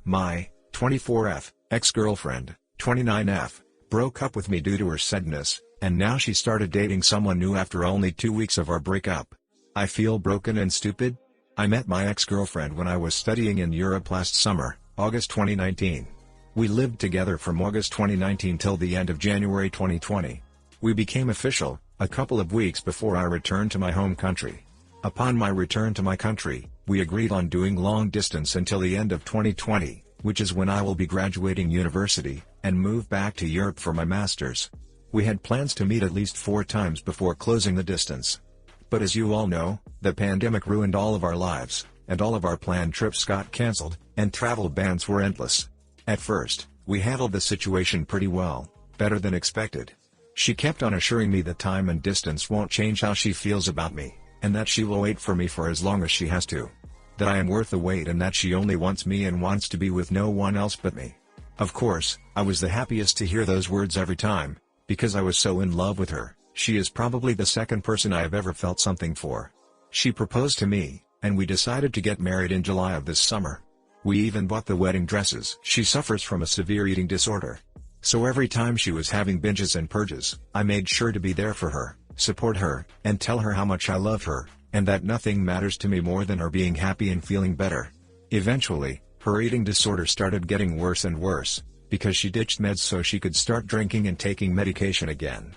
My 24F ex-girlfriend, 29F, broke up with me due to her sadness, and now she started dating someone new after only 2 weeks of our breakup. I feel broken and stupid. I met my ex-girlfriend when I was studying in Europe last summer, August 2019. We lived together from August 2019 till the end of January 2020. We became official a couple of weeks before I returned to my home country. Upon my return to my country, we agreed on doing long distance until the end of 2020, which is when I will be graduating university, and move back to Europe for my master's. We had plans to meet at least 4 times before closing the distance. But as you all know, the pandemic ruined all of our lives, and all of our planned trips got cancelled, and travel bans were endless. At first, we handled the situation pretty well, better than expected. She kept on assuring me that time and distance won't change how she feels about me, and that she will wait for me for as long as she has to. That I am worth the wait and that she only wants me and wants to be with no one else but me. Of course, I was the happiest to hear those words every time, because I was so in love with her. She is probably the second person I have ever felt something for. She proposed to me, and we decided to get married in July of this summer. We even bought the wedding dresses. She suffers from a severe eating disorder. So every time she was having binges and purges, I made sure to be there for her, support her, and tell her how much I love her, and that nothing matters to me more than her being happy and feeling better. Eventually, her eating disorder started getting worse and worse, because she ditched meds so she could start drinking and taking medication again.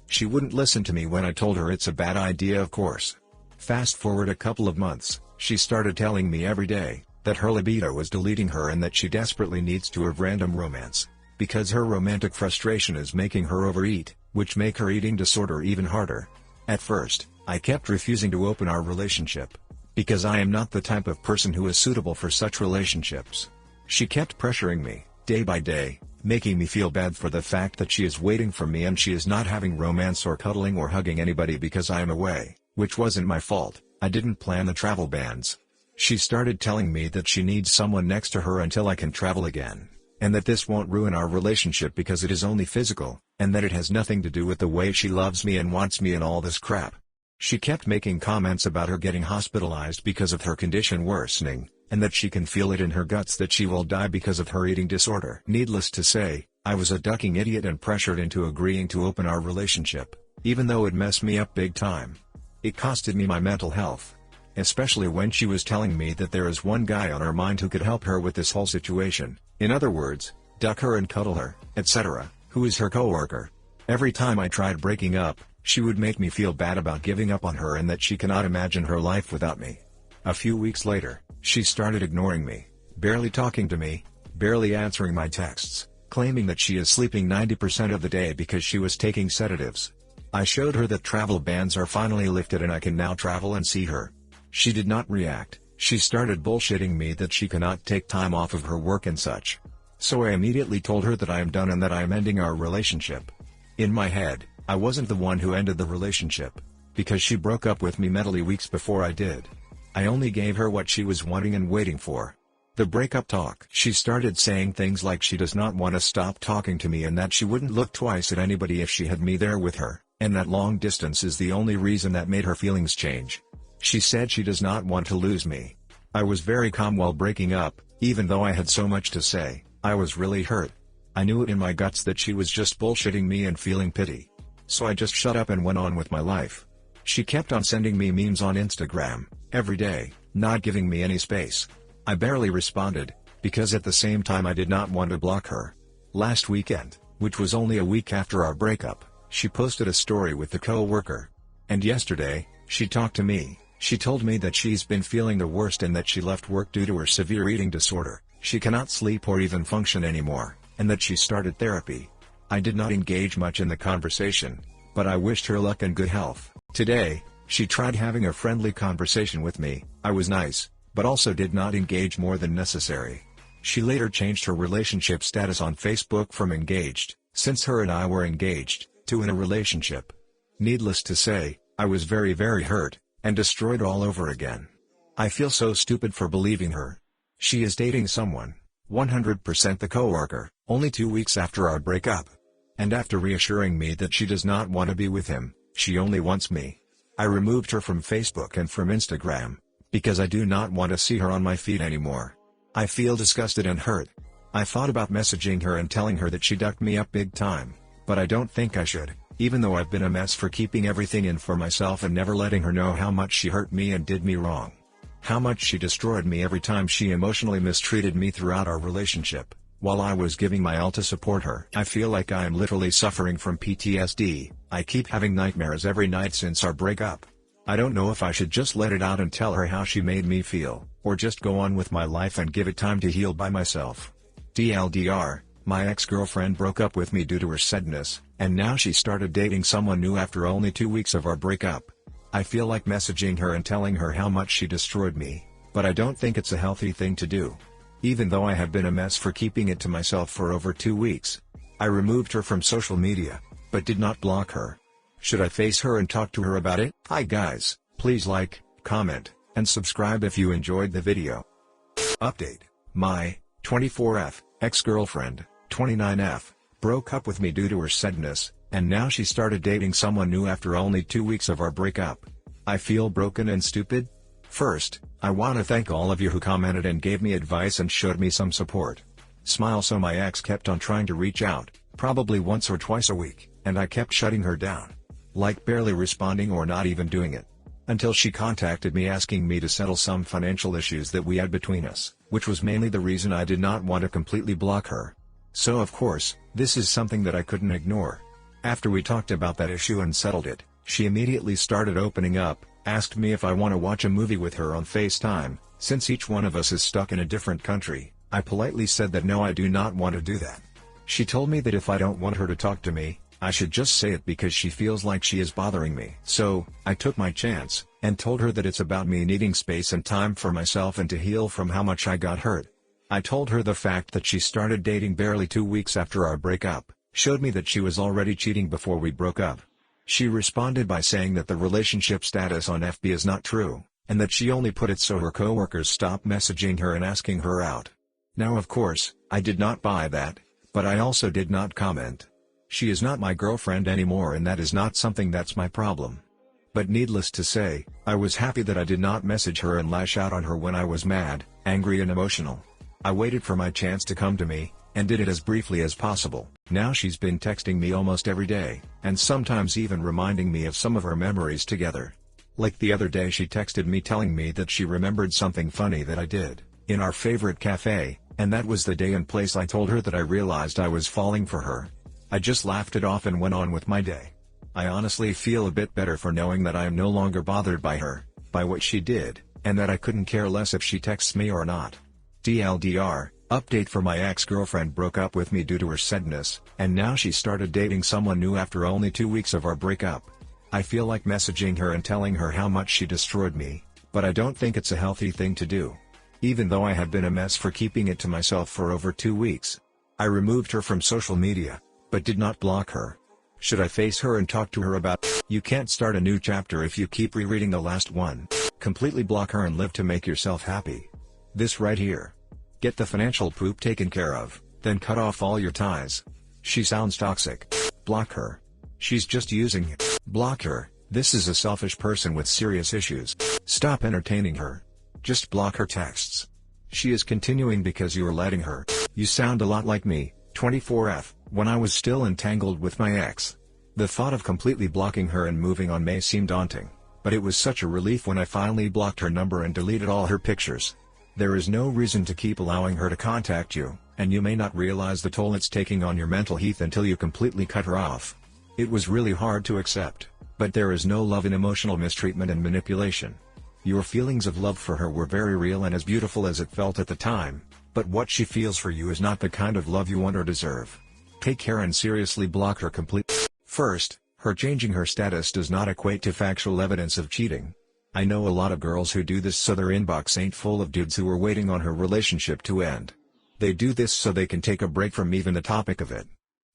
She wouldn't listen to me when I told her it's a bad idea, of course. Fast forward a couple of months, she started telling me every day that her libido was deleting her and that she desperately needs to have random romance, because her romantic frustration is making her overeat, which make her eating disorder even harder. At first, I kept refusing to open our relationship, because I am not the type of person who is suitable for such relationships. She kept pressuring me, day by day, making me feel bad for the fact that she is waiting for me and she is not having romance or cuddling or hugging anybody because I am away, which wasn't my fault. I didn't plan the travel bans. She started telling me that she needs someone next to her until I can travel again, and that this won't ruin our relationship because it is only physical, and that it has nothing to do with the way she loves me and wants me and all this crap. She kept making comments about her getting hospitalized because of her condition worsening, and that she can feel it in her guts that she will die because of her eating disorder. Needless to say, I was a ducking idiot and pressured into agreeing to open our relationship, even though it messed me up big time. It costed me my mental health. Especially when she was telling me that there is one guy on her mind who could help her with this whole situation, in other words, duck her and cuddle her, etc., who is her coworker. Every time I tried breaking up, she would make me feel bad about giving up on her and that she cannot imagine her life without me. A few weeks later, she started ignoring me, barely talking to me, barely answering my texts, claiming that she is sleeping 90% of the day because she was taking sedatives. I showed her that travel bans are finally lifted and I can now travel and see her. She did not react. She started bullshitting me that she cannot take time off of her work and such. So I immediately told her that I am done and that I am ending our relationship. In my head, I wasn't the one who ended the relationship, because she broke up with me mentally weeks before I did. I only gave her what she was wanting and waiting for. The breakup talk. She started saying things like she does not want to stop talking to me and that she wouldn't look twice at anybody if she had me there with her, and that long distance is the only reason that made her feelings change. She said she does not want to lose me. I was very calm while breaking up, even though I had so much to say. I was really hurt. I knew it in my guts that she was just bullshitting me and feeling pity. So I just shut up and went on with my life. She kept on sending me memes on Instagram, every day, not giving me any space. I barely responded, because at the same time I did not want to block her. Last weekend, which was only a week after our breakup, she posted a story with the co-worker. And yesterday, she talked to me. She told me that she's been feeling the worst and that she left work due to her severe eating disorder. She cannot sleep or even function anymore, and that she started therapy. I did not engage much in the conversation, but I wished her luck and good health. Today, she tried having a friendly conversation with me. I was nice, but also did not engage more than necessary. She later changed her relationship status on Facebook from engaged, since her and I were engaged, to in a relationship. Needless to say, I was very hurt, and destroyed all over again. I feel so stupid for believing her. She is dating someone, 100% the coworker, only 2 weeks after our breakup. And after reassuring me that she does not want to be with him, she only wants me. I removed her from Facebook and from Instagram, because I do not want to see her on my feed anymore. I feel disgusted and hurt. I thought about messaging her and telling her that she ducked me up big time, but I don't think I should, even though I've been a mess for keeping everything in for myself and never letting her know how much she hurt me and did me wrong. How much she destroyed me every time she emotionally mistreated me throughout our relationship, while I was giving my all to support her. I feel like I am literally suffering from PTSD. I keep having nightmares every night since our breakup. I don't know if I should just let it out and tell her how she made me feel, or just go on with my life and give it time to heal by myself. TLDR, my ex-girlfriend broke up with me due to her sadness, and now she started dating someone new after only 2 weeks of our breakup. I feel like messaging her and telling her how much she destroyed me, but I don't think it's a healthy thing to do. Even though I have been a mess for keeping it to myself for over 2 weeks. I removed her from social media, but did not block her. Should I face her and talk to her about it? Hi guys, please like, comment, and subscribe if you enjoyed the video. Update: my 24F ex-girlfriend, 29F, broke up with me due to her sadness, and now she started dating someone new after only 2 weeks of our breakup. I feel broken and stupid. First, I want to thank all of you who commented and gave me advice and showed me some support. Smile. So my ex kept on trying to reach out, probably once or twice a week, and I kept shutting her down. Like barely responding or not even doing it. Until she contacted me asking me to settle some financial issues that we had between us, which was mainly the reason I did not want to completely block her. So of course, this is something that I couldn't ignore. After we talked about that issue and settled it, she immediately started opening up, asked me if I want to watch a movie with her on FaceTime. Since each one of us is stuck in a different country, I politely said that no, I do not want to do that. She told me that if I don't want her to talk to me, I should just say it because she feels like she is bothering me. So, I took my chance, and told her that it's about me needing space and time for myself and to heal from how much I got hurt. I told her the fact that she started dating barely 2 weeks after our breakup showed me that she was already cheating before we broke up. She responded by saying that the relationship status on FB is not true, and that she only put it so her coworkers stop messaging her and asking her out. Now of course, I did not buy that, but I also did not comment. She is not my girlfriend anymore and that is not something that's my problem. But needless to say, I was happy that I did not message her and lash out on her when I was mad, angry and emotional. I waited for my chance to come to me, and did it as briefly as possible. Now she's been texting me almost every day, and sometimes even reminding me of some of our memories together. Like the other day she texted me telling me that she remembered something funny that I did in our favorite cafe, and that was the day and place I told her that I realized I was falling for her. I just laughed it off and went on with my day. I honestly feel a bit better for knowing that I am no longer bothered by her, by what she did, and that I couldn't care less if she texts me or not. TLDR, update: for my ex-girlfriend broke up with me due to her sadness, and now she started dating someone new after only 2 weeks of our breakup. I feel like messaging her and telling her how much she destroyed me, but I don't think it's a healthy thing to do. Even though I have been a mess for keeping it to myself for over 2 weeks. I removed her from social media, but did not block her. Should I face her and talk to her about it? You can't start a new chapter if you keep rereading the last one. Completely block her and live to make yourself happy. This right here. Get the financial poop taken care of, then cut off all your ties. She sounds toxic. Block her. She's just using you. Block her. This is a selfish person with serious issues. Stop entertaining her. Just block her texts. She is continuing because you are letting her. You sound a lot like me, 24F, when I was still entangled with my ex. The thought of completely blocking her and moving on may seem daunting, but it was such a relief when I finally blocked her number and deleted all her pictures. There is no reason to keep allowing her to contact you, and you may not realize the toll it's taking on your mental health until you completely cut her off. It was really hard to accept, but there is no love in emotional mistreatment and manipulation. Your feelings of love for her were very real and as beautiful as it felt at the time, but what she feels for you is not the kind of love you want or deserve. Take care and seriously block her completely. First, her changing her status does not equate to factual evidence of cheating. I know a lot of girls who do this so their inbox ain't full of dudes who are waiting on her relationship to end. They do this so they can take a break from even the topic of it.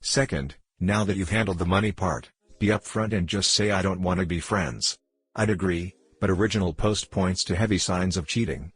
Second, now that you've handled the money part, be upfront and just say I don't want to be friends. I'd agree, but original post points to heavy signs of cheating.